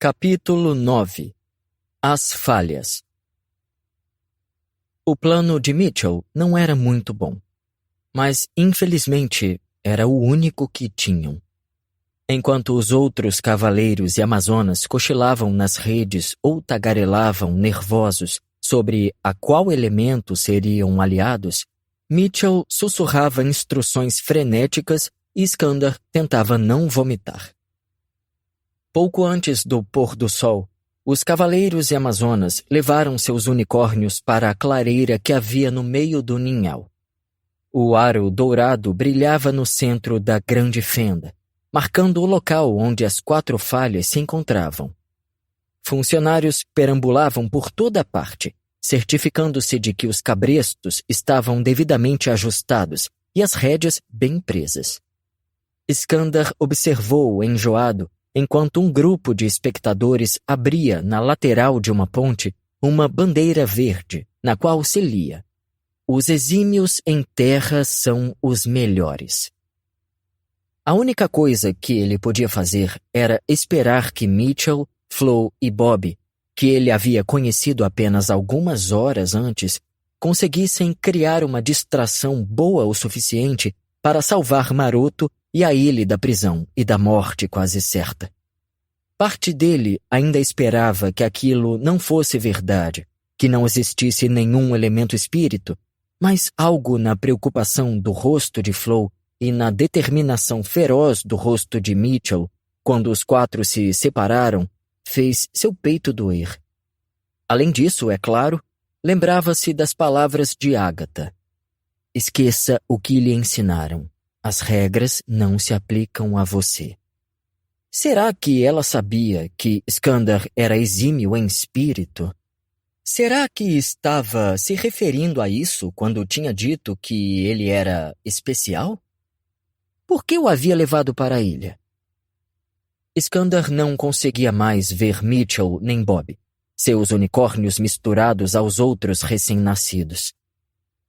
Capítulo 9. As falhas. O plano de Mitchell não era muito bom, mas, infelizmente, era o único que tinham. Enquanto os outros cavaleiros e amazonas cochilavam nas redes ou tagarelavam nervosos sobre a qual elemento seriam aliados, Mitchell sussurrava instruções frenéticas e Skandar tentava não vomitar. Pouco antes do pôr do sol, os cavaleiros e amazonas levaram seus unicórnios para a clareira que havia no meio do ninhal. O aro dourado brilhava no centro da grande fenda, marcando o local onde as 4 falhas se encontravam. Funcionários perambulavam por toda parte, certificando-se de que os cabrestos estavam devidamente ajustados e as rédeas bem presas. Skandar observou enjoado enquanto um grupo de espectadores abria na lateral de uma ponte uma bandeira verde, na qual se lia: "Os exímios em terra são os melhores." A única coisa que ele podia fazer era esperar que Mitchell, Flo e Bob, que ele havia conhecido apenas algumas horas antes, conseguissem criar uma distração boa o suficiente para salvar Maroto e a ele da prisão e da morte quase certa. Parte dele ainda esperava que aquilo não fosse verdade, que não existisse nenhum elemento espírito, mas algo na preocupação do rosto de Flo e na determinação feroz do rosto de Mitchell, quando os 4 se separaram, fez seu peito doer. Além disso, é claro, lembrava-se das palavras de Agatha: "Esqueça o que lhe ensinaram. As regras não se aplicam a você." Será que ela sabia que Skandar era exímio em espírito? Será que estava se referindo a isso quando tinha dito que ele era especial? Por que o havia levado para a ilha? Skandar não conseguia mais ver Mitchell nem Bob, seus unicórnios misturados aos outros recém-nascidos.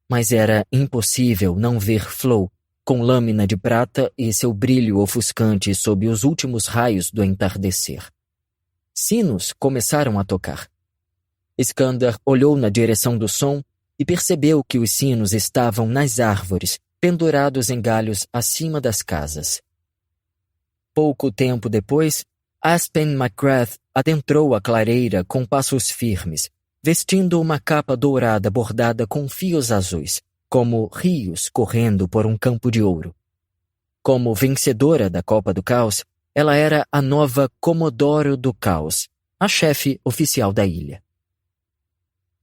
Mas era impossível não ver Flo, com lâmina de prata e seu brilho ofuscante sob os últimos raios do entardecer. Sinos começaram a tocar. Skandar olhou na direção do som e percebeu que os sinos estavam nas árvores, pendurados em galhos acima das casas. Pouco tempo depois, Aspen McGrath adentrou a clareira com passos firmes, vestindo uma capa dourada bordada com fios azuis, como rios correndo por um campo de ouro. Como vencedora da Copa do Caos, ela era a nova Comodoro do Caos, a chefe oficial da ilha.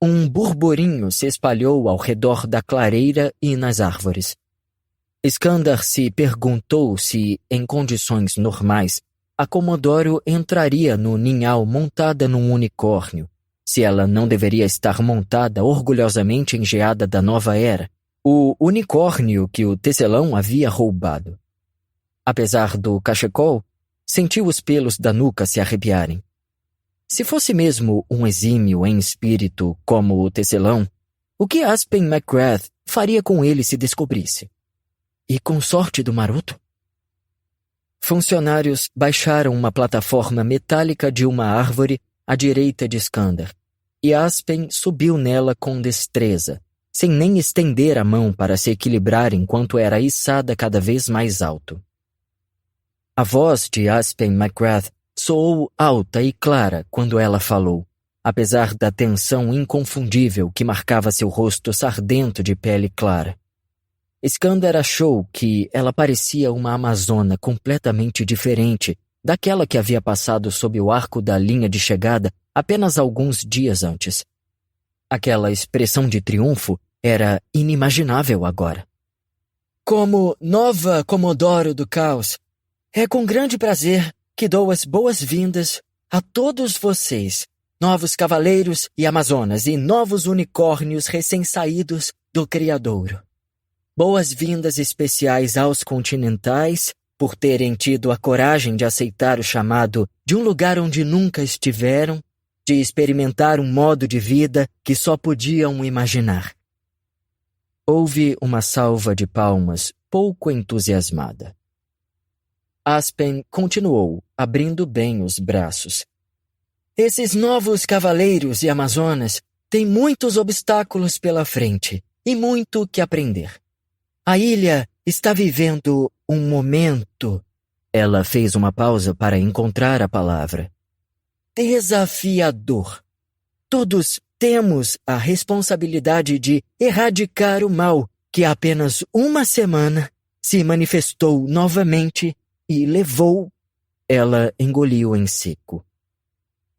Um burburinho se espalhou ao redor da clareira e nas árvores. Skandar se perguntou se, em condições normais, a Comodoro entraria no ninhal montada num unicórnio, se ela não deveria estar montada orgulhosamente engeada da nova era, o unicórnio que o tecelão havia roubado. Apesar do cachecol, sentiu os pelos da nuca se arrepiarem. Se fosse mesmo um exímio em espírito como o tecelão, o que Aspen McGrath faria com ele se descobrisse? E com sorte do Maroto? Funcionários baixaram uma plataforma metálica de uma árvore à direita de Skandar, e Aspen subiu nela com destreza, sem nem estender a mão para se equilibrar enquanto era içada cada vez mais alto. A voz de Aspen McGrath soou alta e clara quando ela falou, apesar da tensão inconfundível que marcava seu rosto sardento de pele clara. Skandar achou que ela parecia uma amazona completamente diferente daquela que havia passado sob o arco da linha de chegada apenas alguns dias antes. Aquela expressão de triunfo era inimaginável agora. "Como nova Comodoro do Caos, é com grande prazer que dou as boas-vindas a todos vocês, novos cavaleiros e amazonas e novos unicórnios recém-saídos do Criadouro. Boas-vindas especiais aos continentais por terem tido a coragem de aceitar o chamado de um lugar onde nunca estiveram, de experimentar um modo de vida que só podiam imaginar." Houve uma salva de palmas pouco entusiasmada. Aspen continuou, abrindo bem os braços. Esses novos cavaleiros e amazonas têm muitos obstáculos pela frente e muito que aprender. A ilha está vivendo um momento. Ela fez uma pausa para encontrar a palavra. Desafiador. Todos temos a responsabilidade de erradicar o mal que há apenas uma semana se manifestou novamente e levou. Ela engoliu em seco.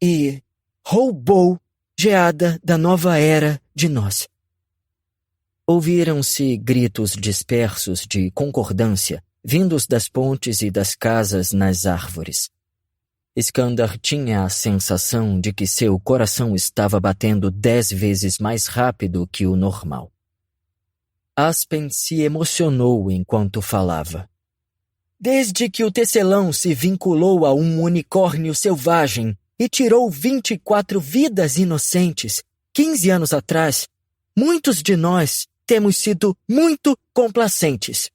E roubou geada da nova era de nós. Ouviram-se gritos dispersos de concordância, vindos das pontes e das casas nas árvores. Skandar tinha a sensação de que seu coração estava batendo 10 vezes mais rápido que o normal. Aspen se emocionou enquanto falava. Desde que o tecelão se vinculou a um unicórnio selvagem e tirou 24 vidas inocentes, 15 anos atrás, muitos de nós temos sido muito complacentes.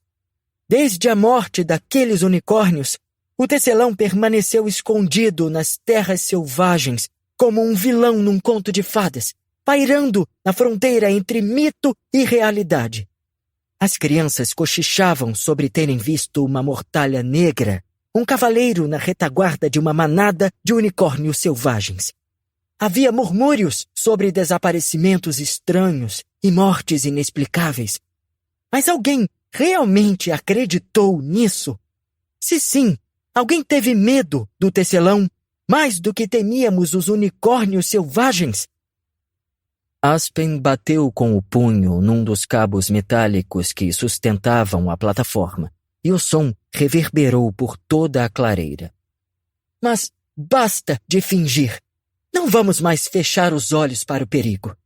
Desde a morte daqueles unicórnios, o tecelão permaneceu escondido nas terras selvagens, como um vilão num conto de fadas, pairando na fronteira entre mito e realidade. As crianças cochichavam sobre terem visto uma mortalha negra, um cavaleiro na retaguarda de uma manada de unicórnios selvagens. Havia murmúrios sobre desaparecimentos estranhos e mortes inexplicáveis. Mas alguém realmente acreditou nisso? Se sim, alguém teve medo do tecelão mais do que temíamos os unicórnios selvagens? Aspen bateu com o punho num dos cabos metálicos que sustentavam a plataforma, e o som reverberou por toda a clareira. Mas basta de fingir. Não vamos mais fechar os olhos para o perigo.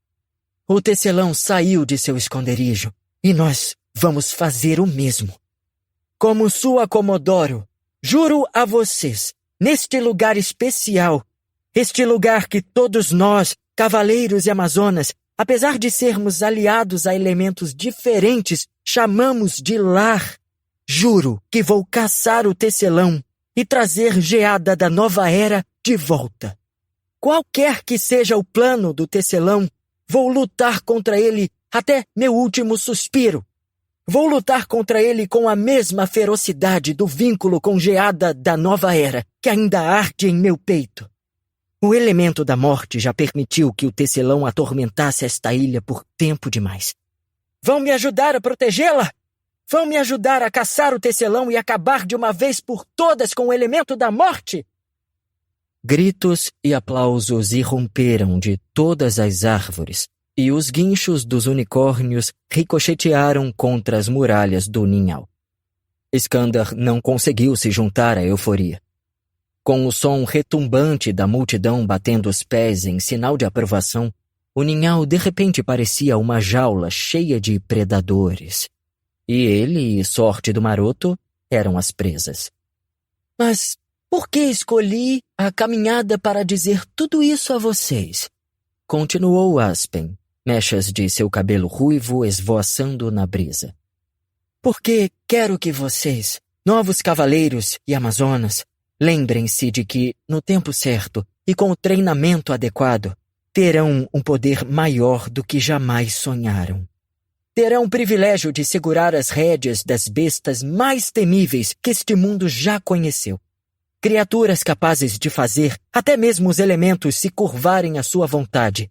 O tecelão saiu de seu esconderijo, e nós vamos fazer o mesmo. Como sua Comodoro, juro a vocês, neste lugar especial, este lugar que todos nós, cavaleiros e amazonas, apesar de sermos aliados a elementos diferentes, chamamos de lar. Juro que vou caçar o tecelão e trazer geada da nova era de volta. Qualquer que seja o plano do tecelão, vou lutar contra ele até meu último suspiro. Vou lutar contra ele com a mesma ferocidade do vínculo com geada da nova era, que ainda arde em meu peito. O elemento da morte já permitiu que o tecelão atormentasse esta ilha por tempo demais. Vão me ajudar a protegê-la? Vão me ajudar a caçar o tecelão e acabar de uma vez por todas com o elemento da morte? Gritos e aplausos irromperam de todas as árvores, e os guinchos dos unicórnios ricochetearam contra as muralhas do ninhal. Skandar não conseguiu se juntar à euforia. Com o som retumbante da multidão batendo os pés em sinal de aprovação, o ninhal de repente parecia uma jaula cheia de predadores. E ele e sorte do maroto eram as presas. Mas por que escolhi a caminhada para dizer tudo isso a vocês? Continuou Aspen, mechas de seu cabelo ruivo esvoaçando na brisa. Porque quero que vocês, novos cavaleiros e amazonas, lembrem-se de que, no tempo certo e com o treinamento adequado, terão um poder maior do que jamais sonharam. Terão o privilégio de segurar as rédeas das bestas mais temíveis que este mundo já conheceu. Criaturas capazes de fazer até mesmo os elementos se curvarem à sua vontade.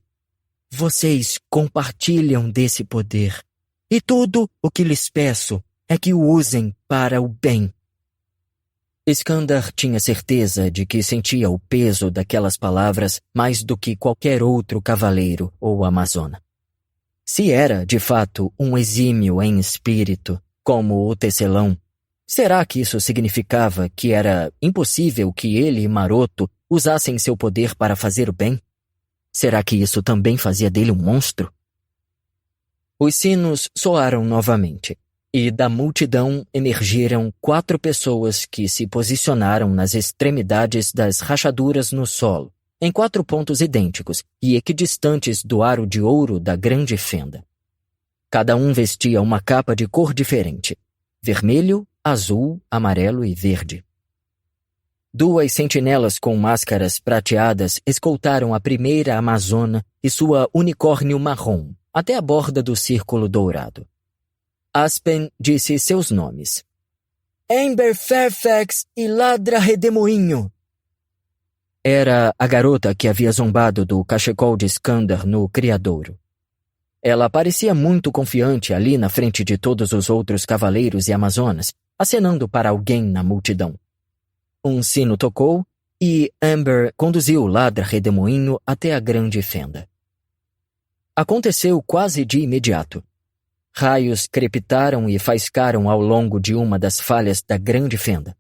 Vocês compartilham desse poder, e tudo o que lhes peço é que o usem para o bem. Skandar tinha certeza de que sentia o peso daquelas palavras mais do que qualquer outro cavaleiro ou amazona. Se era, de fato, um exímio em espírito, como o tecelão, será que isso significava que era impossível que ele e Maroto usassem seu poder para fazer o bem? Será que isso também fazia dele um monstro? Os sinos soaram novamente, e da multidão emergiram 4 pessoas que se posicionaram nas extremidades das rachaduras no solo, em 4 pontos idênticos e equidistantes do aro de ouro da grande fenda. Cada um vestia uma capa de cor diferente: vermelho, azul, amarelo e verde. 2 sentinelas com máscaras prateadas escoltaram a primeira amazona e sua unicórnio marrom até a borda do círculo dourado. Aspen disse seus nomes. Amber Fairfax e Ladra Redemoinho. Era a garota que havia zombado do cachecol de Skandar no criadouro. Ela parecia muito confiante ali na frente de todos os outros cavaleiros e amazonas, acenando para alguém na multidão. Um sino tocou e Amber conduziu Ladra Redemoinho até a grande fenda. Aconteceu quase de imediato. Raios crepitaram e faiscaram ao longo de uma das falhas da grande fenda.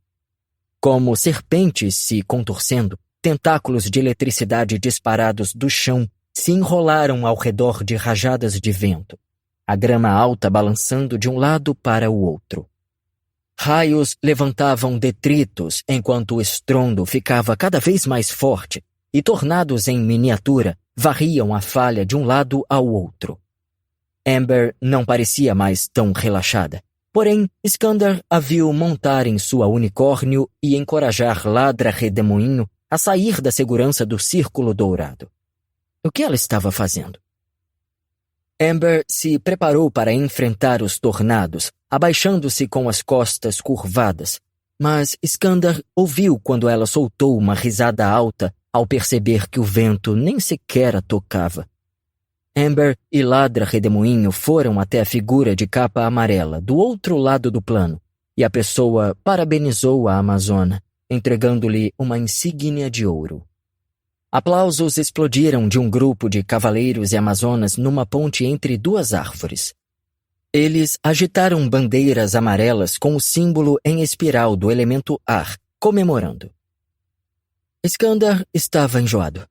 Como serpentes se contorcendo, tentáculos de eletricidade disparados do chão se enrolaram ao redor de rajadas de vento, a grama alta balançando de um lado para o outro. Raios levantavam detritos enquanto o estrondo ficava cada vez mais forte e tornados em miniatura varriam a falha de um lado ao outro. Amber não parecia mais tão relaxada, porém Skandar a viu montar em sua unicórnio e encorajar Ladra Redemoinho a sair da segurança do círculo dourado. O que ela estava fazendo? Amber se preparou para enfrentar os tornados, abaixando-se com as costas curvadas, mas Skandar ouviu quando ela soltou uma risada alta ao perceber que o vento nem sequer a tocava. Amber e Ladra Redemoinho foram até a figura de capa amarela do outro lado do plano, e a pessoa parabenizou a amazona, entregando-lhe uma insígnia de ouro. Aplausos explodiram de um grupo de cavaleiros e amazonas numa ponte entre 2 árvores. Eles agitaram bandeiras amarelas com o símbolo em espiral do elemento ar, comemorando. Skandar estava enjoado.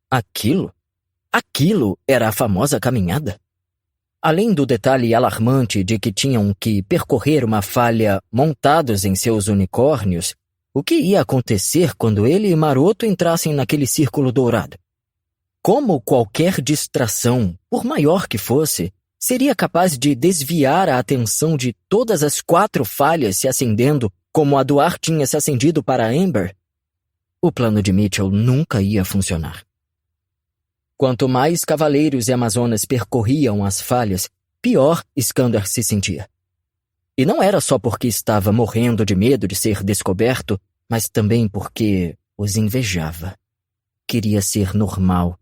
Aquilo era a famosa caminhada? Além do detalhe alarmante de que tinham que percorrer uma falha montados em seus unicórnios, o que ia acontecer quando ele e Maroto entrassem naquele círculo dourado? Como qualquer distração, por maior que fosse, seria capaz de desviar a atenção de todas as 4 falhas se acendendo como a do ar tinha se acendido para Amber? O plano de Mitchell nunca ia funcionar. Quanto mais cavaleiros e amazonas percorriam as falhas, pior Skandar se sentia. E não era só porque estava morrendo de medo de ser descoberto, mas também porque os invejava. Queria ser normal.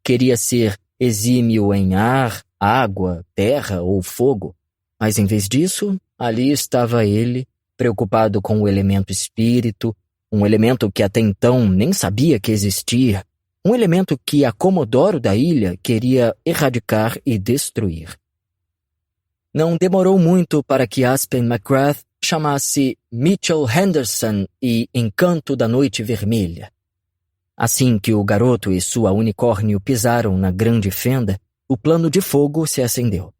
Queria ser exímio em ar, água, terra ou fogo. Mas em vez disso, ali estava ele, preocupado com o elemento espírito, um elemento que até então nem sabia que existia, um elemento que a Comodoro da ilha queria erradicar e destruir. Não demorou muito para que Aspen McGrath chamasse Mitchell Henderson e Encanto da Noite Vermelha. Assim que o garoto e sua unicórnio pisaram na grande fenda, o plano de fogo se acendeu.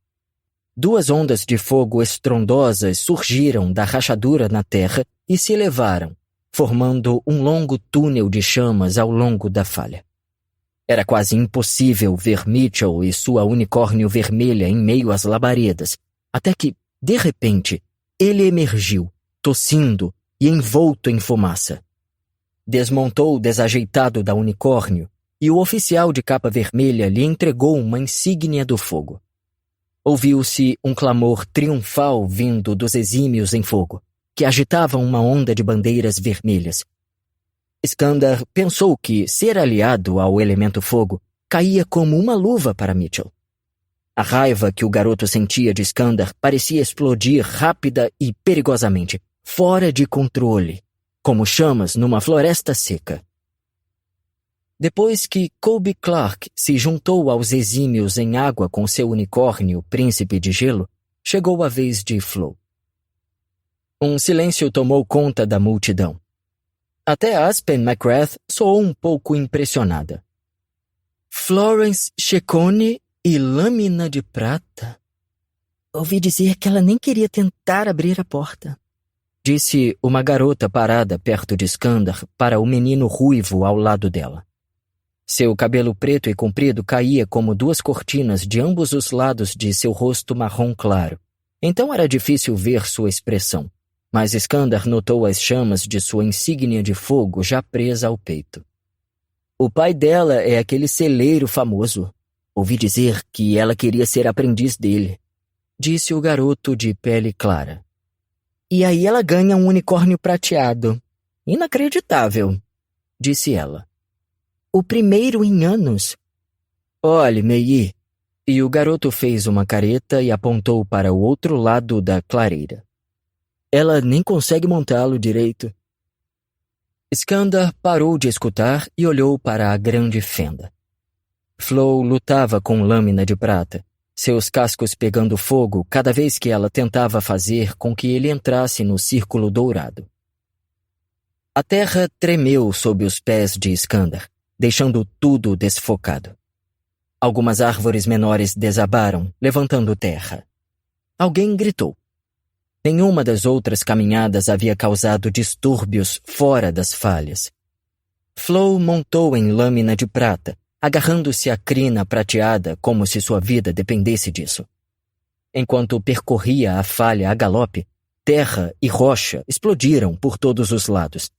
2 ondas de fogo estrondosas surgiram da rachadura na terra e se elevaram, formando um longo túnel de chamas ao longo da falha. Era quase impossível ver Mitchell e sua unicórnio vermelha em meio às labaredas, até que, de repente, ele emergiu, tossindo e envolto em fumaça. Desmontou desajeitado da unicórnio e o oficial de capa vermelha lhe entregou uma insígnia do fogo. Ouviu-se um clamor triunfal vindo dos exímios em fogo, que agitavam uma onda de bandeiras vermelhas. Skandar pensou que ser aliado ao elemento fogo caía como uma luva para Mitchell. A raiva que o garoto sentia de Skandar parecia explodir rápida e perigosamente, fora de controle, como chamas numa floresta seca. Depois que Colby Clark se juntou aos exímios em água com seu unicórnio príncipe de gelo, chegou a vez de Flo. Um silêncio tomou conta da multidão. Até Aspen McGrath soou um pouco impressionada. Florence Checone e lâmina de prata? Ouvi dizer que ela nem queria tentar abrir a porta, disse uma garota parada perto de Skandar para o menino ruivo ao lado dela. Seu cabelo preto e comprido caía como 2 cortinas de ambos os lados de seu rosto marrom claro, então era difícil ver sua expressão. mas Skandar notou as chamas de sua insígnia de fogo já presa ao peito. O pai dela é aquele celeiro famoso. Ouvi dizer que ela queria ser aprendiz dele, disse o garoto de pele clara. E aí ela ganha um unicórnio prateado. Inacreditável, disse ela. O primeiro em anos. Olhe, Mei. E o garoto fez uma careta e apontou para o outro lado da clareira. Ela nem consegue montá-lo direito. Skandar parou de escutar e olhou para a grande fenda. Flo lutava com lâmina de prata, seus cascos pegando fogo cada vez que ela tentava fazer com que ele entrasse no círculo dourado. A terra tremeu sob os pés de Skandar, deixando tudo desfocado. Algumas árvores menores desabaram, levantando terra. Alguém gritou. Nenhuma das outras caminhadas havia causado distúrbios fora das falhas. Flo montou em lâmina de prata, agarrando-se à crina prateada como se sua vida dependesse disso. Enquanto percorria a falha a galope, terra e rocha explodiram por todos os lados.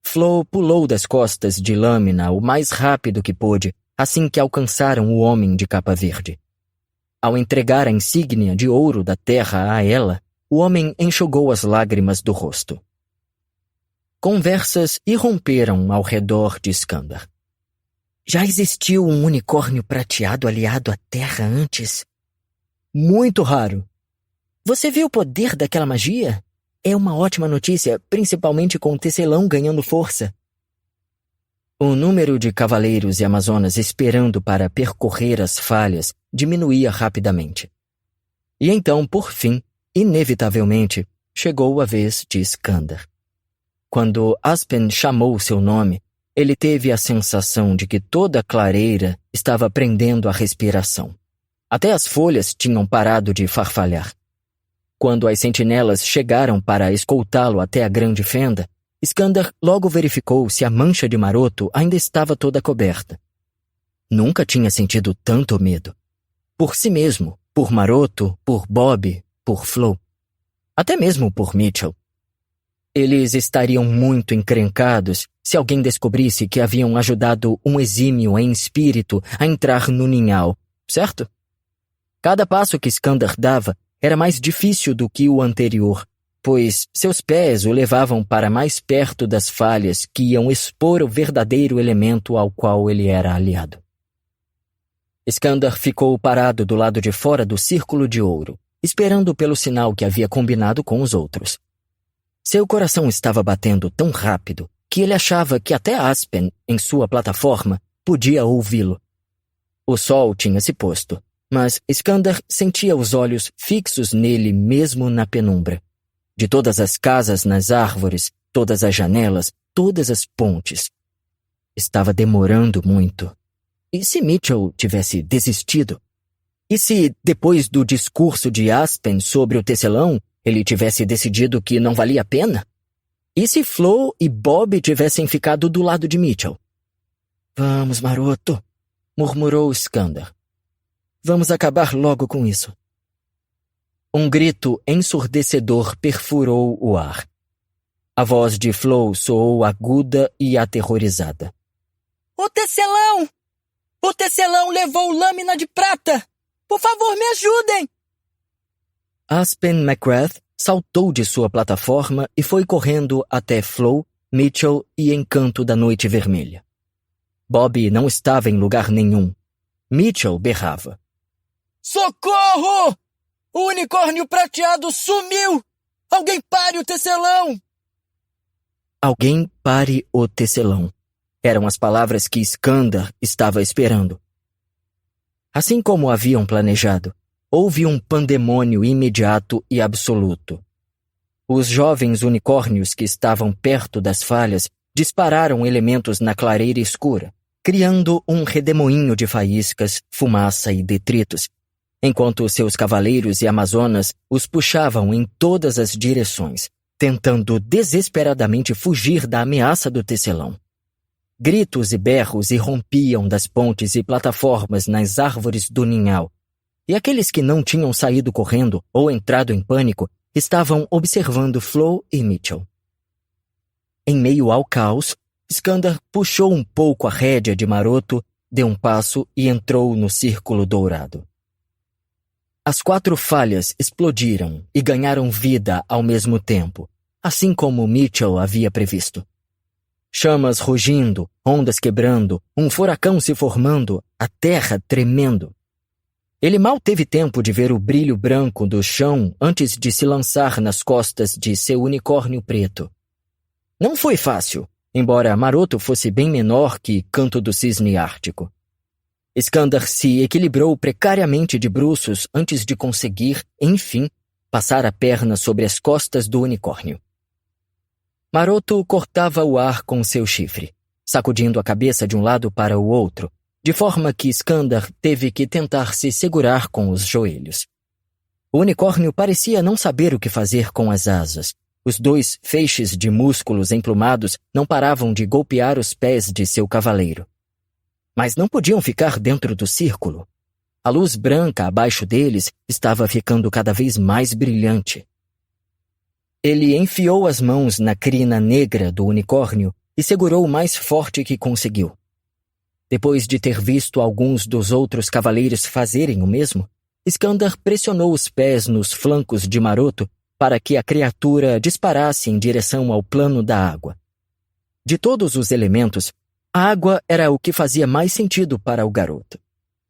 Flo pulou das costas de lâmina o mais rápido que pôde assim que alcançaram o homem de capa verde. Ao entregar a insígnia de ouro da terra a ela, o homem enxugou as lágrimas do rosto. Conversas irromperam ao redor de Skandar. Já existiu um unicórnio prateado aliado à terra antes? Muito raro. Você viu o poder daquela magia? É uma ótima notícia, principalmente com o tecelão ganhando força. O número de cavaleiros e amazonas esperando para percorrer as falhas diminuía rapidamente. E então, por fim, inevitavelmente, chegou a vez de Skandar. Quando Aspen chamou seu nome, ele teve a sensação de que toda a clareira estava prendendo a respiração. Até as folhas tinham parado de farfalhar. Quando as sentinelas chegaram para escoltá-lo até a grande fenda, Skandar logo verificou se a mancha de maroto ainda estava toda coberta. Nunca tinha sentido tanto medo. Por si mesmo, por Maroto, por Bob, por Flo. Até mesmo por Mitchell. Eles estariam muito encrencados se alguém descobrisse que haviam ajudado um exímio em espírito a entrar no ninhal, certo? Cada passo que Skandar dava era mais difícil do que o anterior, pois seus pés o levavam para mais perto das falhas que iam expor o verdadeiro elemento ao qual ele era aliado. Skandar ficou parado do lado de fora do círculo de ouro, esperando pelo sinal que havia combinado com os outros. Seu coração estava batendo tão rápido que ele achava que até Aspen, em sua plataforma, podia ouvi-lo. O sol tinha se posto, mas Skandar sentia os olhos fixos nele mesmo na penumbra. De todas as casas nas árvores, todas as janelas, todas as pontes. Estava demorando muito. E se Mitchell tivesse desistido? E se, depois do discurso de Aspen sobre o tecelão, ele tivesse decidido que não valia a pena? E se Flo e Bob tivessem ficado do lado de Mitchell? Vamos, Maroto, murmurou Skandar. Vamos acabar logo com isso. Um grito ensurdecedor perfurou o ar. A voz de Flo soou aguda e aterrorizada. O tecelão! O tecelão levou lâmina de prata! Por favor, me ajudem! Aspen McGrath saltou de sua plataforma e foi correndo até Flo, Mitchell e Encanto da Noite Vermelha. Bob não estava em lugar nenhum. Mitchell berrava. Socorro! O unicórnio prateado sumiu! Alguém pare o tecelão! Alguém pare o tecelão. Eram as palavras que Skandar estava esperando. Assim como haviam planejado, houve um pandemônio imediato e absoluto. Os jovens unicórnios que estavam perto das falhas dispararam elementos na clareira escura, criando um redemoinho de faíscas, fumaça e detritos, enquanto seus cavaleiros e amazonas os puxavam em todas as direções, tentando desesperadamente fugir da ameaça do tecelão. Gritos e berros irrompiam das pontes e plataformas nas árvores do ninhal, e aqueles que não tinham saído correndo ou entrado em pânico estavam observando Flo e Mitchell. Em meio ao caos, Skandar puxou um pouco a rédea de Maroto, deu um passo e entrou no círculo dourado. As 4 falhas explodiram e ganharam vida ao mesmo tempo, assim como Mitchell havia previsto. Chamas rugindo, ondas quebrando, um furacão se formando, a terra tremendo. Ele mal teve tempo de ver o brilho branco do chão antes de se lançar nas costas de seu unicórnio preto. Não foi fácil, embora Maroto fosse bem menor que Canto do Cisne Ártico. Skandar se equilibrou precariamente de bruços antes de conseguir, enfim, passar a perna sobre as costas do unicórnio. Maroto cortava o ar com seu chifre, sacudindo a cabeça de um lado para o outro, de forma que Skandar teve que tentar se segurar com os joelhos. O unicórnio parecia não saber o que fazer com as asas. Os 2 feixes de músculos emplumados não paravam de golpear os pés de seu cavaleiro. Mas não podiam ficar dentro do círculo. A luz branca abaixo deles estava ficando cada vez mais brilhante. Ele enfiou as mãos na crina negra do unicórnio e segurou o mais forte que conseguiu. Depois de ter visto alguns dos outros cavaleiros fazerem o mesmo, Skandar pressionou os pés nos flancos de Maroto para que a criatura disparasse em direção ao plano da água. De todos os elementos, a água era o que fazia mais sentido para o garoto.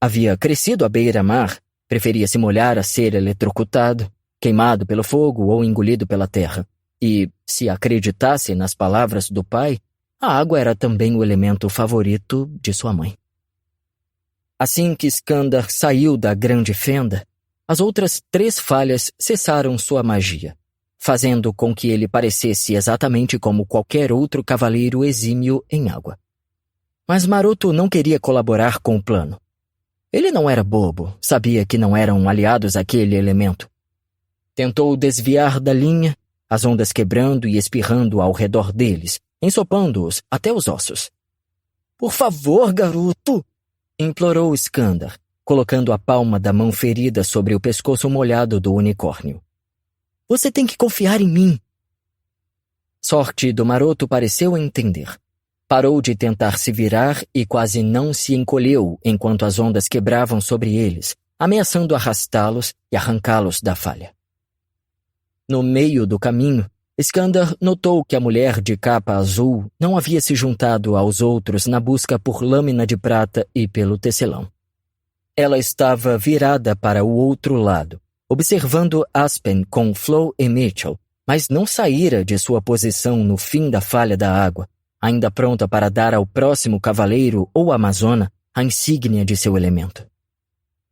Havia crescido à beira-mar, preferia se molhar a ser eletrocutado, queimado pelo fogo ou engolido pela terra. E, se acreditasse nas palavras do pai, a água era também o elemento favorito de sua mãe. Assim que Skandar saiu da grande fenda, as outras 3 falhas cessaram sua magia, fazendo com que ele parecesse exatamente como qualquer outro cavaleiro exímio em água. Mas Maroto não queria colaborar com o plano. Ele não era bobo, sabia que não eram aliados àquele elemento. Tentou desviar da linha, as ondas quebrando e espirrando ao redor deles, ensopando-os até os ossos. "Por favor, garoto!" implorou Skandar, colocando a palma da mão ferida sobre o pescoço molhado do unicórnio. "Você tem que confiar em mim." Sorte do Maroto pareceu entender. Parou de tentar se virar e quase não se encolheu enquanto as ondas quebravam sobre eles, ameaçando arrastá-los e arrancá-los da falha. No meio do caminho, Skandar notou que a mulher de capa azul não havia se juntado aos outros na busca por lâmina de prata e pelo tecelão. Ela estava virada para o outro lado, observando Aspen com Flo e Mitchell, mas não saíra de sua posição no fim da falha da água, ainda pronta para dar ao próximo cavaleiro ou amazona a insígnia de seu elemento.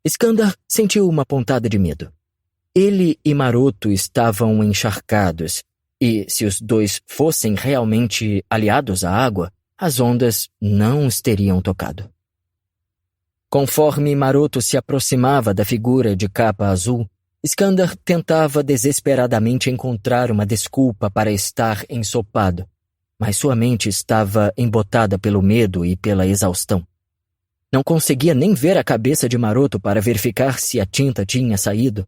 Skandar sentiu uma pontada de medo. Ele e Maroto estavam encharcados, e se os 2 fossem realmente aliados à água, as ondas não os teriam tocado. Conforme Maroto se aproximava da figura de capa azul, Skandar tentava desesperadamente encontrar uma desculpa para estar ensopado, mas sua mente estava embotada pelo medo e pela exaustão. Não conseguia nem ver a cabeça de Maroto para verificar se a tinta tinha saído.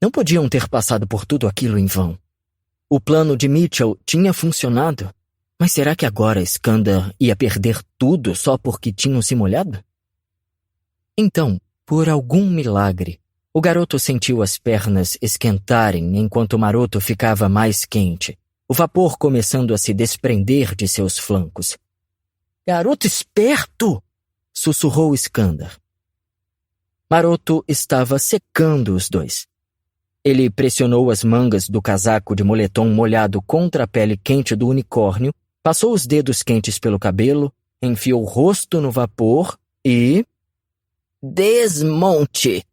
Não podiam ter passado por tudo aquilo em vão. O plano de Mitchell tinha funcionado, mas será que agora Skandar ia perder tudo só porque tinham se molhado? Então, por algum milagre, o garoto sentiu as pernas esquentarem enquanto Maroto ficava mais quente, o vapor começando a se desprender de seus flancos. "Garoto esperto!" sussurrou Skandar. Maroto estava secando os 2. Ele pressionou as mangas do casaco de moletom molhado contra a pele quente do unicórnio, passou os dedos quentes pelo cabelo, enfiou o rosto no vapor e... "Desmonte!"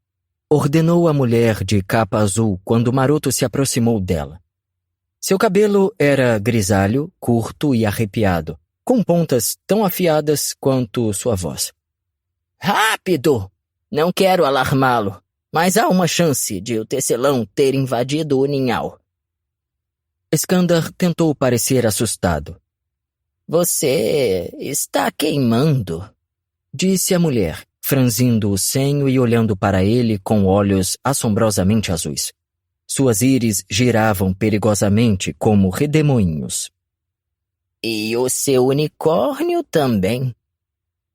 ordenou a mulher de capa azul quando Maroto se aproximou dela. Seu cabelo era grisalho, curto e arrepiado, com pontas tão afiadas quanto sua voz. "Rápido! Não quero alarmá-lo, mas há uma chance de o tecelão ter invadido o ninhal." Skandar tentou parecer assustado. "Você está queimando", disse a mulher, franzindo o senho e olhando para ele com olhos assombrosamente azuis. suas íris giravam perigosamente como redemoinhos. E o seu unicórnio também.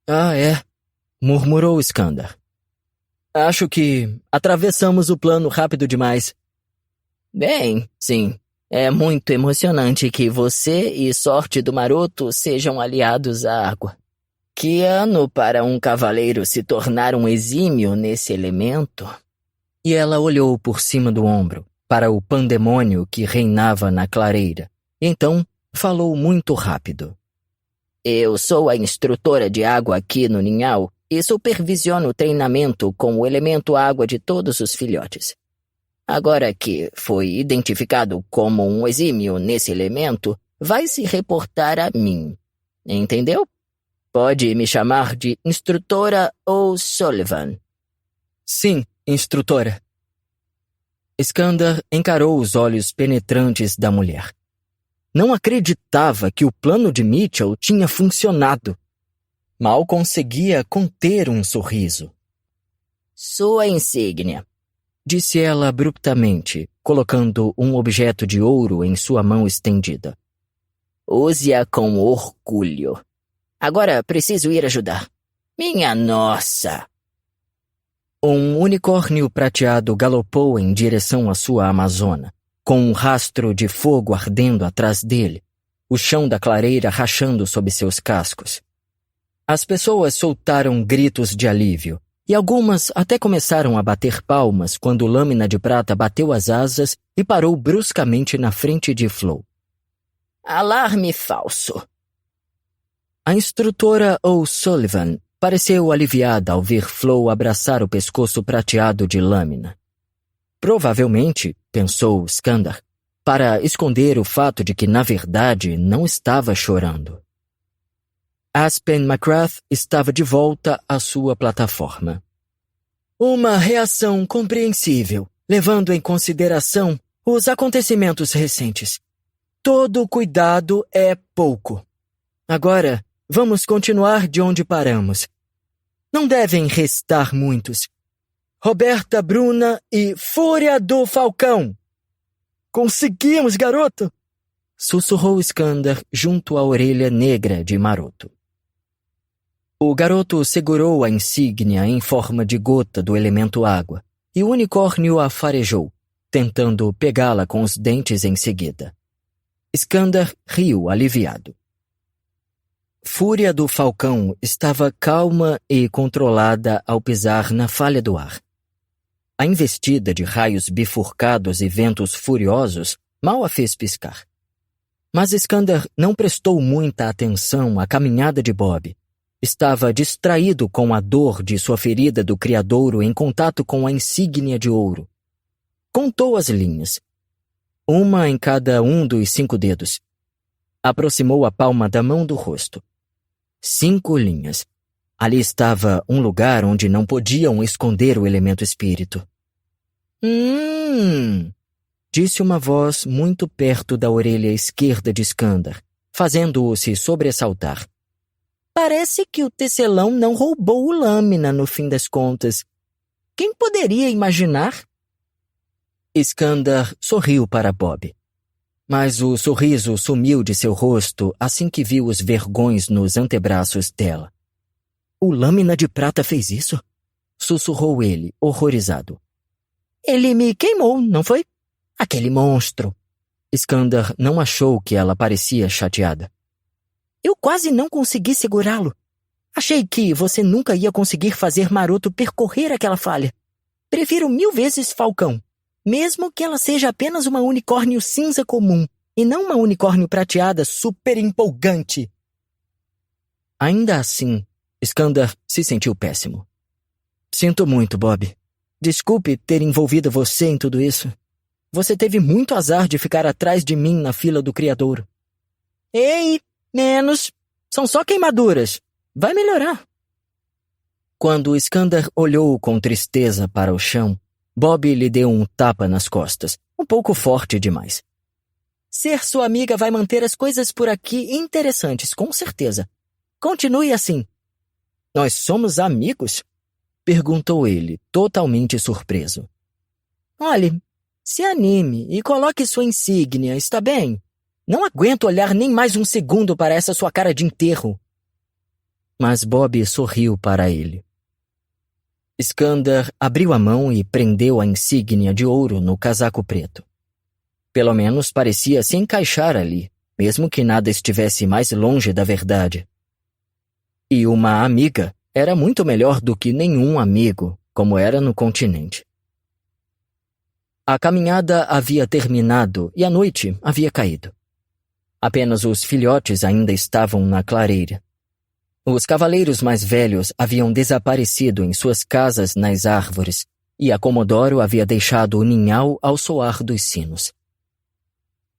Ah, é, murmurou Skandar. Acho que atravessamos o plano rápido demais. Bem, sim. É muito emocionante que você e Sorte do Maroto sejam aliados à água. Que ano para um cavaleiro se tornar um exímio nesse elemento? E ela olhou por cima do ombro para o pandemônio que reinava na clareira. Então falou muito rápido. Eu sou a instrutora de água aqui no Ninhal e supervisiono o treinamento com o elemento água de todos os filhotes. Agora que foi identificado como um exímio nesse elemento, vai se reportar a mim. Entendeu? Pode me chamar de Instrutora O'Sullivan. Sim, instrutora. Skandar encarou os olhos penetrantes da mulher. Não acreditava que o plano de Mitchell tinha funcionado. Mal conseguia conter um sorriso. Sua insígnia, disse ela abruptamente, colocando um objeto de ouro em sua mão estendida. Use-a com orgulho. Agora preciso ir ajudar. Minha nossa! Um unicórnio prateado galopou em direção à sua amazona, com um rastro de fogo ardendo atrás dele, o chão da clareira rachando sob seus cascos. As pessoas soltaram gritos de alívio, e algumas até começaram a bater palmas quando Lâmina de Prata bateu as asas e parou bruscamente na frente de Flo. Alarme falso. A instrutora O'Sullivan pareceu aliviada ao ver Flo abraçar o pescoço prateado de Lâmina. Provavelmente, pensou Skandar, para esconder o fato de que, na verdade, não estava chorando. Aspen McGrath estava de volta à sua plataforma. Uma reação compreensível, levando em consideração os acontecimentos recentes. Todo cuidado é pouco. Agora, vamos continuar de onde paramos. Não devem restar muitos. Roberta Bruna e Fúria do Falcão! Conseguimos, garoto! Sussurrou Skandar junto à orelha negra de Maroto. O garoto segurou a insígnia em forma de gota do elemento água, e o unicórnio a farejou, tentando pegá-la com os dentes em seguida. Skandar riu aliviado. Fúria do Falcão estava calma e controlada ao pisar na falha do ar. A investida de raios bifurcados e ventos furiosos mal a fez piscar. Mas Skandar não prestou muita atenção à caminhada de Bob. Estava distraído com a dor de sua ferida do criadouro em contato com a insígnia de ouro. Contou as linhas. Uma em cada um dos 5 dedos. Aproximou a palma da mão do rosto. 5 linhas. Ali estava um lugar onde não podiam esconder o elemento espírito. Disse uma voz muito perto da orelha esquerda de Skandar, fazendo-o se sobressaltar. Parece que o tecelão não roubou o Lâmina no fim das contas. Quem poderia imaginar? Skandar sorriu para Bob. Mas o sorriso sumiu de seu rosto assim que viu os vergões nos antebraços dela. O Lâmina de Prata fez isso? Sussurrou ele, horrorizado. Ele me queimou, não foi? Aquele monstro. Skandar não achou que ela parecia chateada. Eu quase não consegui segurá-lo. Achei que você nunca ia conseguir fazer Maroto percorrer aquela falha. Prefiro 1000 vezes Falcão, mesmo que ela seja apenas uma unicórnio cinza comum, e não uma unicórnio prateada super empolgante. Ainda assim, Skandar se sentiu péssimo. Sinto muito, Bob. Desculpe ter envolvido você em tudo isso. Você teve muito azar de ficar atrás de mim na fila do criadouro. Ei, menos. São só queimaduras. Vai melhorar. Quando Skandar olhou com tristeza para o chão, Bob lhe deu um tapa nas costas, um pouco forte demais. Ser sua amiga vai manter as coisas por aqui interessantes, com certeza. Continue assim. Nós somos amigos? Perguntou ele, totalmente surpreso. Olhe, Se anime e coloque sua insígnia, está bem? Não aguento olhar nem mais um segundo para essa sua cara de enterro. Mas Bob sorriu para ele. Skander abriu a mão e prendeu a insígnia de ouro no casaco preto. Pelo menos parecia se encaixar ali, mesmo que nada estivesse mais longe da verdade. E uma amiga era muito melhor do que nenhum amigo, como era no continente. A caminhada havia terminado e a noite havia caído. Apenas os filhotes ainda estavam na clareira. Os cavaleiros mais velhos haviam desaparecido em suas casas nas árvores, e a Comodoro havia deixado o ninhal ao soar dos sinos.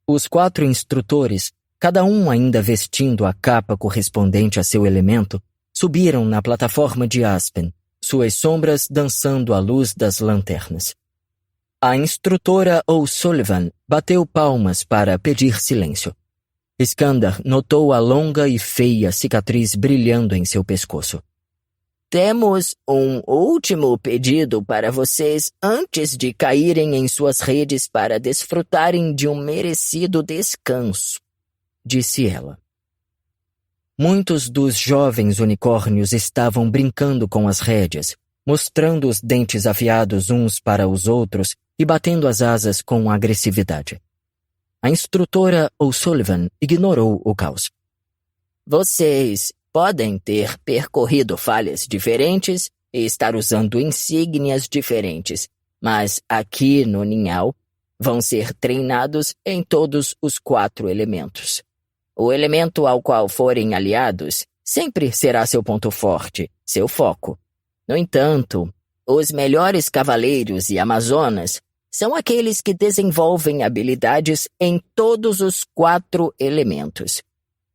Os 4 instrutores, cada um ainda vestindo a capa correspondente a seu elemento, subiram na plataforma de Aspen, suas sombras dançando à luz das lanternas. A instrutora O'Sullivan bateu palmas para pedir silêncio. Skander notou a longa e feia cicatriz brilhando em seu pescoço. Temos um último pedido para vocês antes de caírem em suas redes para desfrutarem de um merecido descanso, disse ela. Muitos dos jovens unicórnios estavam brincando com as rédeas, mostrando os dentes afiados uns para os outros e batendo as asas com agressividade. A instrutora O'Sullivan ignorou o caos. Vocês podem ter percorrido falhas diferentes e estar usando insígnias diferentes, mas aqui no ninhal vão ser treinados em todos os 4 elementos. O elemento ao qual forem aliados sempre será seu ponto forte, seu foco. No entanto, os melhores cavaleiros e amazonas são aqueles que desenvolvem habilidades em todos os 4 elementos.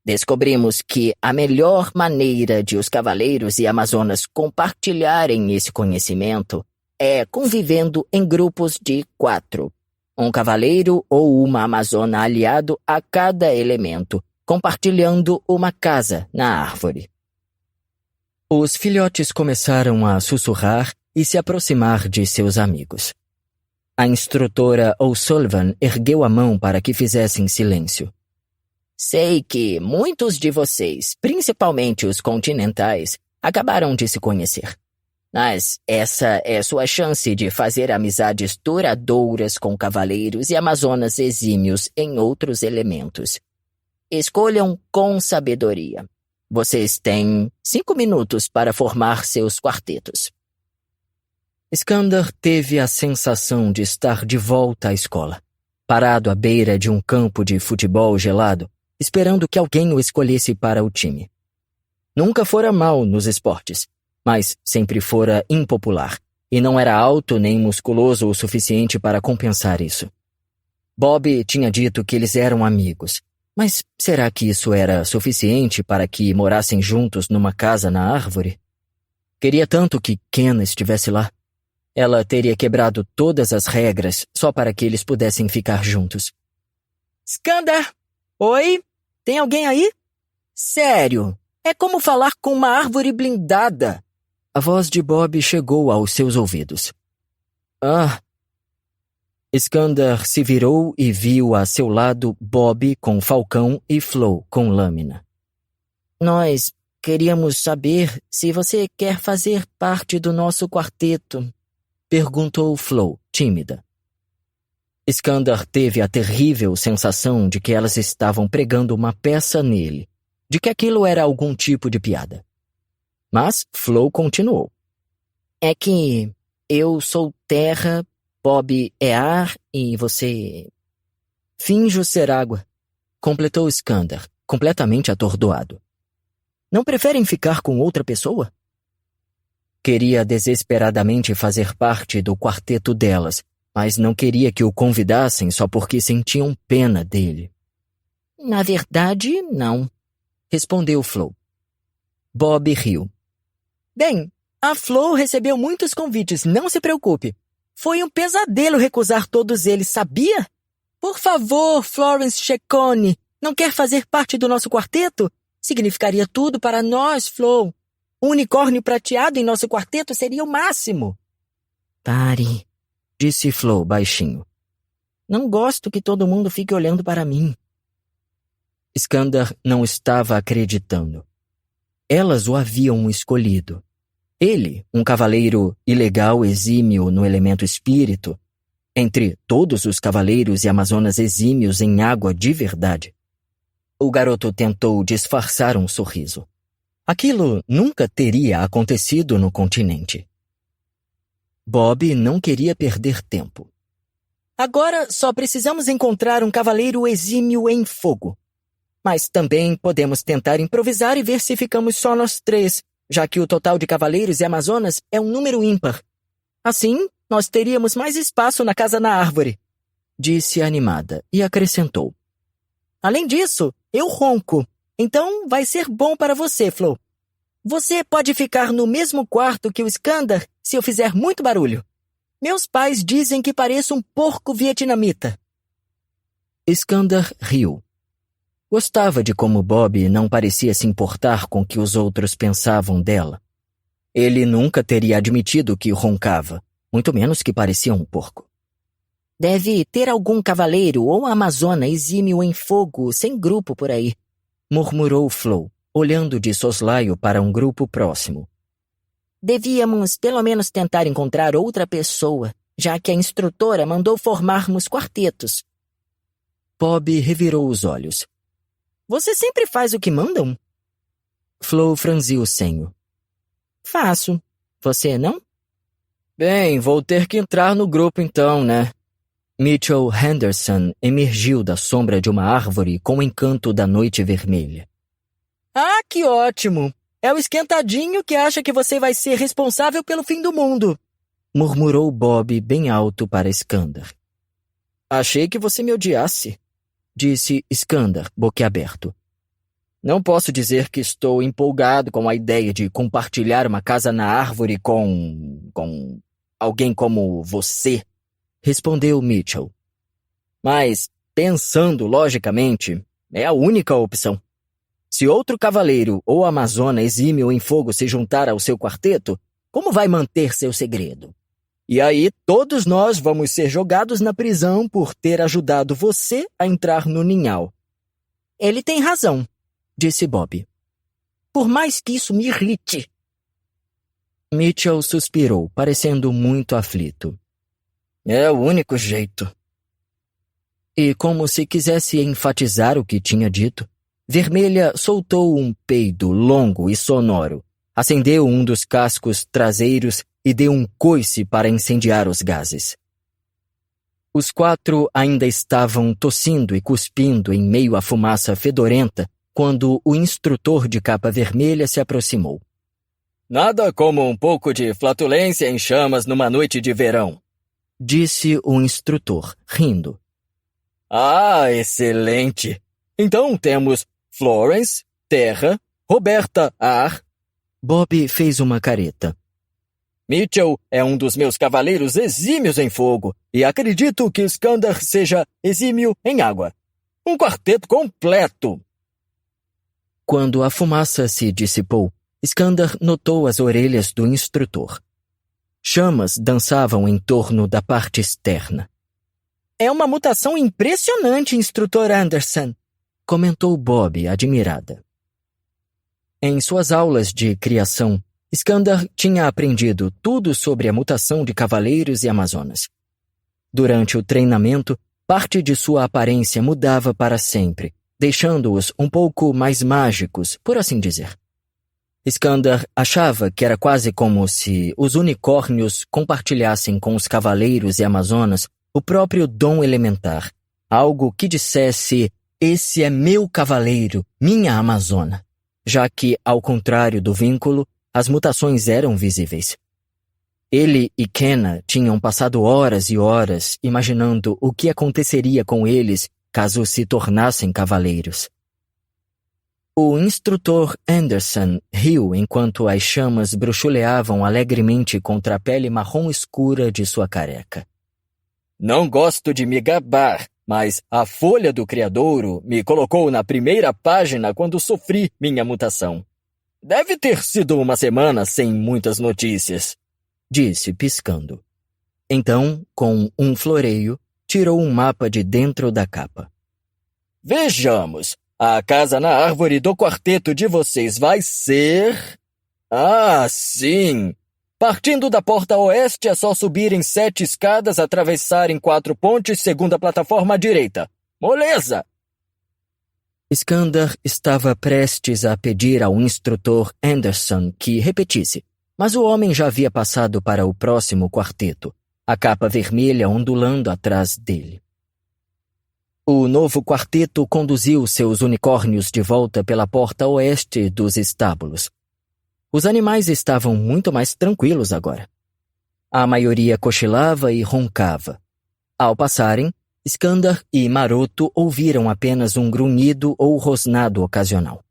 Descobrimos que a melhor maneira de os cavaleiros e amazonas compartilharem esse conhecimento é convivendo em grupos de 4. Um cavaleiro ou uma amazona aliado a cada elemento, compartilhando uma casa na árvore. Os filhotes começaram a sussurrar e se aproximar de seus amigos. A instrutora O'Sullivan ergueu a mão para que fizessem silêncio. Sei que muitos de vocês, principalmente os continentais, acabaram de se conhecer. Mas essa é sua chance de fazer amizades duradouras com cavaleiros e amazonas exímios em outros elementos. Escolham com sabedoria. Vocês têm 5 minutos para formar seus quartetos. Skander teve a sensação de estar de volta à escola, parado à beira de um campo de futebol gelado, esperando que alguém o escolhesse para o time. Nunca fora mal nos esportes, mas sempre fora impopular, e não era alto nem musculoso o suficiente para compensar isso. Bob tinha dito que eles eram amigos, mas será que isso era suficiente para que morassem juntos numa casa na árvore? Queria tanto que Ken estivesse lá. Ela teria quebrado todas as regras só para que eles pudessem ficar juntos. Skander! Oi? Tem alguém aí? Sério, é como falar com uma árvore blindada. A voz de Bob chegou aos seus ouvidos. Ah! Skander se virou e viu a seu lado Bob com falcão e Flo com lâmina. Nós queríamos saber se você quer fazer parte do nosso quarteto, perguntou Flo, tímida. Skander teve a terrível sensação de que elas estavam pregando uma peça nele, de que aquilo era algum tipo de piada. Mas Flo continuou. É que eu sou terra, Bob é ar e você... Finjo ser água, completou Skander, completamente atordoado. Não preferem ficar com outra pessoa? Queria desesperadamente fazer parte do quarteto delas, mas não queria que o convidassem só porque sentiam pena dele. Na verdade, não, respondeu Flo. Bob riu. Bem, a Flo recebeu muitos convites, não se preocupe. Foi um pesadelo recusar todos eles, sabia? Por favor, Florence Cecconi, não quer fazer parte do nosso quarteto? Significaria tudo para nós, Flo. Um unicórnio prateado em nosso quarteto seria o máximo. Pare, disse Flo baixinho. Não gosto que todo mundo fique olhando para mim. Skandar não estava acreditando. Elas o haviam escolhido. Ele, um cavaleiro ilegal exímio no elemento espírito, entre todos os cavaleiros e amazonas exímios em água de verdade. O garoto tentou disfarçar um sorriso. Aquilo nunca teria acontecido no continente. Bob não queria perder tempo. Agora só precisamos encontrar um cavaleiro exímio em fogo. Mas também podemos tentar improvisar e ver se ficamos só nós três, já que o total de cavaleiros e amazonas é um número ímpar. Assim, nós teríamos mais espaço na casa na árvore, disse animada e acrescentou. Além disso, eu ronco, então vai ser bom para você, Flo. Você pode ficar no mesmo quarto que o Skandar se eu fizer muito barulho. Meus pais dizem que pareço um porco vietnamita. Skandar riu. Gostava de como Bob não parecia se importar com o que os outros pensavam dela. Ele nunca teria admitido que roncava, muito menos que parecia um porco. Deve ter algum cavaleiro ou amazona exímio em fogo sem grupo por aí, murmurou Flo, olhando de soslaio para um grupo próximo. Devíamos pelo menos tentar encontrar outra pessoa, já que a instrutora mandou formarmos quartetos. Bob revirou os olhos. Você sempre faz o que mandam? Flo franziu o senho. Faço. Você não? Bem, vou ter que entrar no grupo então, né? Mitchell Henderson emergiu da sombra de uma árvore com o encanto da noite vermelha. Ah, que ótimo! É o esquentadinho que acha que você vai ser responsável pelo fim do mundo, murmurou Bob bem alto para Skandar. Achei que você me odiasse, disse Skandar, boquiaberto. Não posso dizer que estou empolgado com a ideia de compartilhar uma casa na árvore com alguém como você, respondeu Mitchell. Mas, pensando logicamente, é a única opção. Se outro cavaleiro ou amazona exímio em fogo se juntar ao seu quarteto, como vai manter seu segredo? E aí todos nós vamos ser jogados na prisão por ter ajudado você a entrar no ninhal. Ele tem razão, disse Bob. Por mais que isso me irrite. Mitchell suspirou, parecendo muito aflito. É o único jeito. E como se quisesse enfatizar o que tinha dito, Vermelha soltou um peido longo e sonoro, acendeu um dos cascos traseiros e deu um coice para incendiar os gases. Os quatro ainda estavam tossindo e cuspindo em meio à fumaça fedorenta quando o instrutor de capa vermelha se aproximou. Nada como um pouco de flatulência em chamas numa noite de verão, disse o instrutor, rindo. Ah, excelente! Então temos Florence, Terra, Roberta, Ar. Bob fez uma careta. Mitchell é um dos meus cavaleiros exímios em fogo e acredito que Skandar seja exímio em água. Um quarteto completo. Quando a fumaça se dissipou, Skandar notou as orelhas do instrutor. Chamas dançavam em torno da parte externa. É uma mutação impressionante, instrutor Anderson, comentou Bob, admirada. Em suas aulas de criação, Skandar tinha aprendido tudo sobre a mutação de cavaleiros e amazonas. Durante o treinamento, parte de sua aparência mudava para sempre, deixando-os um pouco mais mágicos, por assim dizer. Skandar achava que era quase como se os unicórnios compartilhassem com os cavaleiros e amazonas o próprio dom elementar, algo que dissesse: esse é meu cavaleiro, minha amazona, já que, ao contrário do vínculo, as mutações eram visíveis. Ele e Kenna tinham passado horas e horas imaginando o que aconteceria com eles caso se tornassem cavaleiros. O instrutor Anderson riu enquanto as chamas bruxuleavam alegremente contra a pele marrom escura de sua careca. Não gosto de me gabar, mas a Folha do Criadouro me colocou na primeira página quando sofri minha mutação. Deve ter sido uma semana sem muitas notícias, disse piscando. Então, com um floreio, tirou um mapa de dentro da capa. Vejamos. A casa na árvore do quarteto de vocês vai ser... Ah, sim! Partindo da porta oeste é só subirem 7 escadas, atravessarem 4 pontes, segunda plataforma à direita. Moleza! Skandar estava prestes a pedir ao instrutor Anderson que repetisse, mas o homem já havia passado para o próximo quarteto, a capa vermelha ondulando atrás dele. O novo quarteto conduziu seus unicórnios de volta pela porta oeste dos estábulos. Os animais estavam muito mais tranquilos agora. A maioria cochilava e roncava. Ao passarem, Skandar e Maroto ouviram apenas um grunhido ou rosnado ocasional.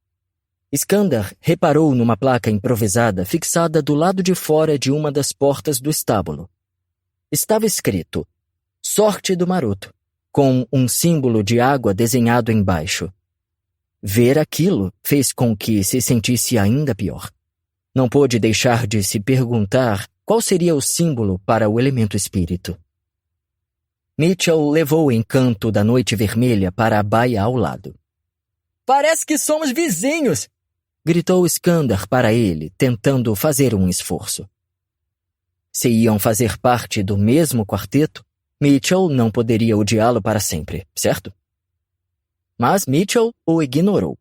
Skandar reparou numa placa improvisada fixada do lado de fora de uma das portas do estábulo. Estava escrito, Sorte do Maroto, com um símbolo de água desenhado embaixo. Ver aquilo fez com que se sentisse ainda pior. Não pôde deixar de se perguntar qual seria o símbolo para o elemento espírito. Mitchell levou o encanto da noite vermelha para a baia ao lado. Parece que somos vizinhos! Gritou Skandar para ele, tentando fazer um esforço. Se iam fazer parte do mesmo quarteto, Mitchell não poderia odiá-lo para sempre, certo? Mas Mitchell o ignorou.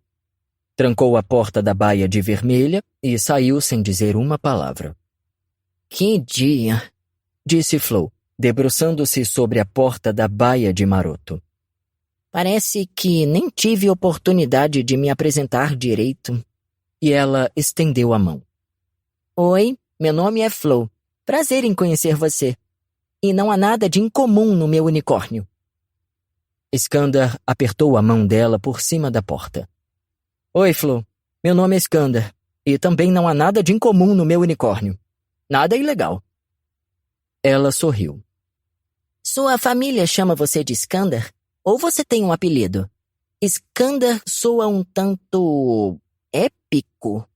Trancou a porta da baia de vermelha e saiu sem dizer uma palavra. Que dia! Disse Flo, debruçando-se sobre a porta da baia de Maroto. Parece que nem tive oportunidade de me apresentar direito. E ela estendeu a mão. Oi, meu nome é Flo. Prazer em conhecer você. E não há nada de incomum no meu unicórnio. Skandar apertou a mão dela por cima da porta. Oi, Flo. Meu nome é Skandar. E também não há nada de incomum no meu unicórnio. Nada ilegal. Ela sorriu. Sua família chama você de Skandar? Ou você tem um apelido? Skandar soa um tanto... épico.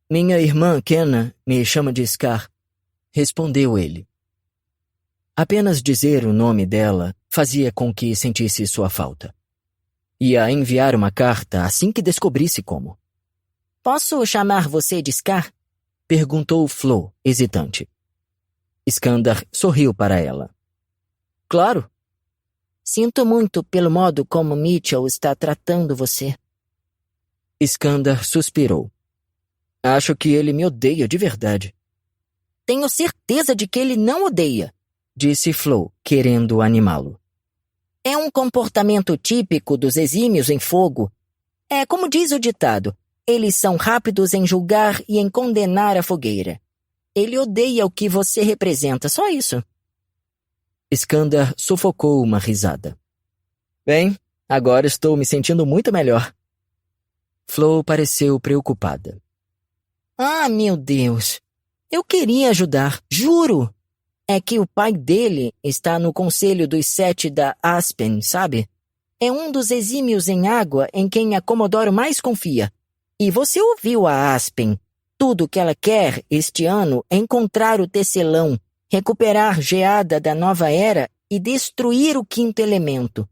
Minha irmã, Kenna, me chama de Scar. Respondeu ele. Apenas dizer o nome dela fazia com que sentisse sua falta. Ia enviar uma carta assim que descobrisse como. Posso chamar você de Scar? Perguntou Flo, hesitante. Skandar sorriu para ela. Claro. Sinto muito pelo modo como Mitchell está tratando você. Skandar suspirou. Acho que ele me odeia de verdade. Tenho certeza de que ele não odeia, disse Flo, querendo animá-lo. É um comportamento típico dos exímios em fogo. É como diz o ditado, eles são rápidos em julgar e em condenar a fogueira. Ele odeia o que você representa, só isso. Skandar sufocou uma risada. Bem, agora estou me sentindo muito melhor. Flo pareceu preocupada. Ah, meu Deus! Eu queria ajudar, juro! É que o pai dele está no conselho dos 7 da Aspen, sabe? É um dos exímios em água em quem a Comodoro mais confia. E você ouviu a Aspen. Tudo o que ela quer este ano é encontrar o tecelão, recuperar Geada da Nova Era e destruir o quinto elemento.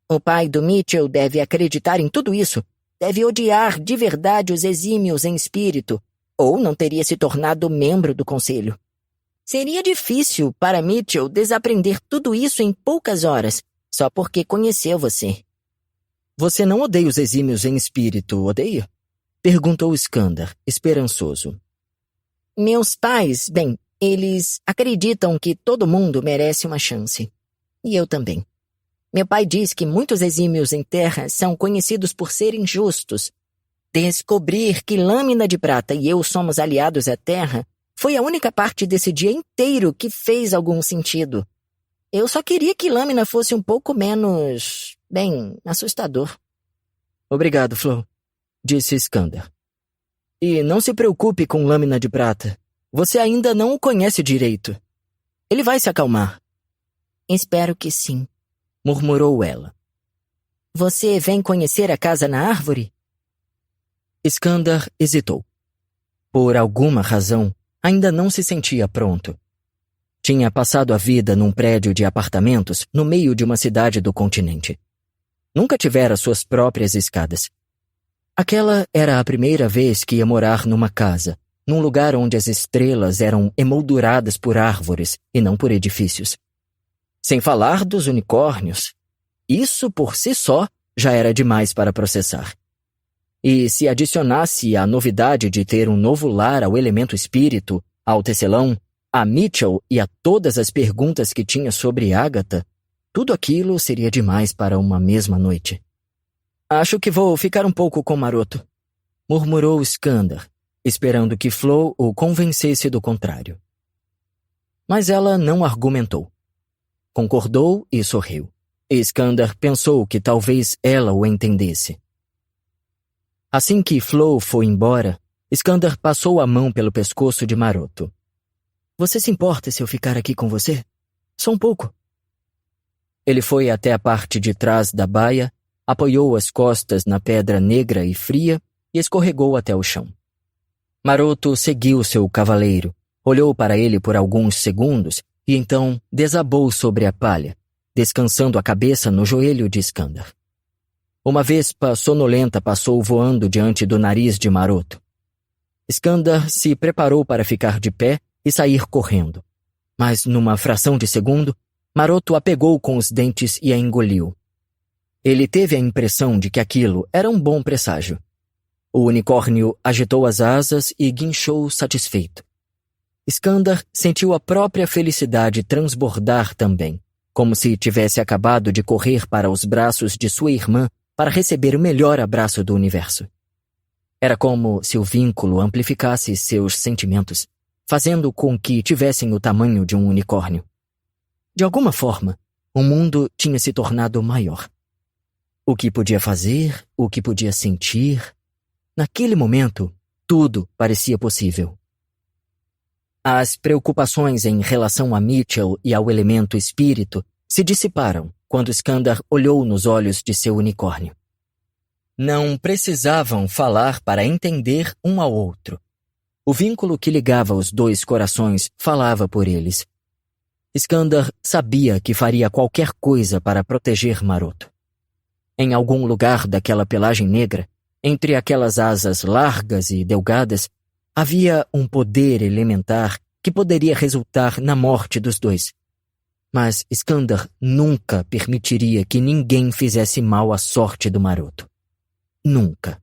O pai do Mitchell deve acreditar em tudo isso. Deve odiar de verdade os exímios em espírito, ou não teria se tornado membro do conselho. Seria difícil para Mitchell desaprender tudo isso em poucas horas, só porque conheceu você. Você não odeia os exímios em espírito, odeia? Perguntou Skandar, esperançoso. Meus pais, bem, eles acreditam que todo mundo merece uma chance. E eu também. Meu pai diz que muitos exímios em terra são conhecidos por serem justos. Descobrir que Lâmina de Prata e eu somos aliados à terra foi a única parte desse dia inteiro que fez algum sentido. Eu só queria que Lâmina fosse um pouco menos, bem, assustador. Obrigado, Flo, disse Skandar. E não se preocupe com Lâmina de Prata. Você ainda não o conhece direito. Ele vai se acalmar. Espero que sim, murmurou ela. Você vem conhecer a casa na árvore? Skandar hesitou. Por alguma razão, ainda não se sentia pronto. tinha passado a vida num prédio de apartamentos no meio de uma cidade do continente. Nunca tivera suas próprias escadas. Aquela era a primeira vez que ia morar numa casa, num lugar onde as estrelas eram emolduradas por árvores e não por edifícios. Sem falar dos unicórnios. Isso por si só já era demais para processar. E se adicionasse a novidade de ter um novo lar ao elemento espírito, ao tecelão, a Mitchell e a todas as perguntas que tinha sobre Agatha, tudo aquilo seria demais para uma mesma noite. Acho que vou ficar um pouco com Maroto, murmurou Skandar, esperando que Flo o convencesse do contrário. Mas ela não argumentou. Concordou e sorriu. E Skandar pensou que talvez ela o entendesse. Assim que Flo foi embora, Skandar passou a mão pelo pescoço de Maroto. Você se importa se eu ficar aqui com você? Só um pouco. Ele foi até a parte de trás da baia, apoiou as costas na pedra negra e fria e escorregou até o chão. Maroto seguiu seu cavaleiro, olhou para ele por alguns segundos e então desabou sobre a palha, descansando a cabeça no joelho de Skandar. Uma vespa sonolenta passou voando diante do nariz de Maroto. Skandar se preparou para ficar de pé e sair correndo. Mas, numa fração de segundo, Maroto a pegou com os dentes e a engoliu. Ele teve a impressão de que aquilo era um bom presságio. O unicórnio agitou as asas e guinchou satisfeito. Skandar sentiu a própria felicidade transbordar também, como se tivesse acabado de correr para os braços de sua irmã para receber o melhor abraço do universo. Era como se o vínculo amplificasse seus sentimentos, fazendo com que tivessem o tamanho de um unicórnio. De alguma forma, o mundo tinha se tornado maior. O que podia fazer, o que podia sentir. Naquele momento, tudo parecia possível. As preocupações em relação a Mitchell e ao elemento espírito se dissiparam quando Skandar olhou nos olhos de seu unicórnio. Não precisavam falar para entender um ao outro. O vínculo que ligava os dois corações falava por eles. Skandar sabia que faria qualquer coisa para proteger Maroto. Em algum lugar daquela pelagem negra, entre aquelas asas largas e delgadas, havia um poder elementar que poderia resultar na morte dos dois. Mas Skandar nunca permitiria que ninguém fizesse mal à sorte do Maroto. Nunca.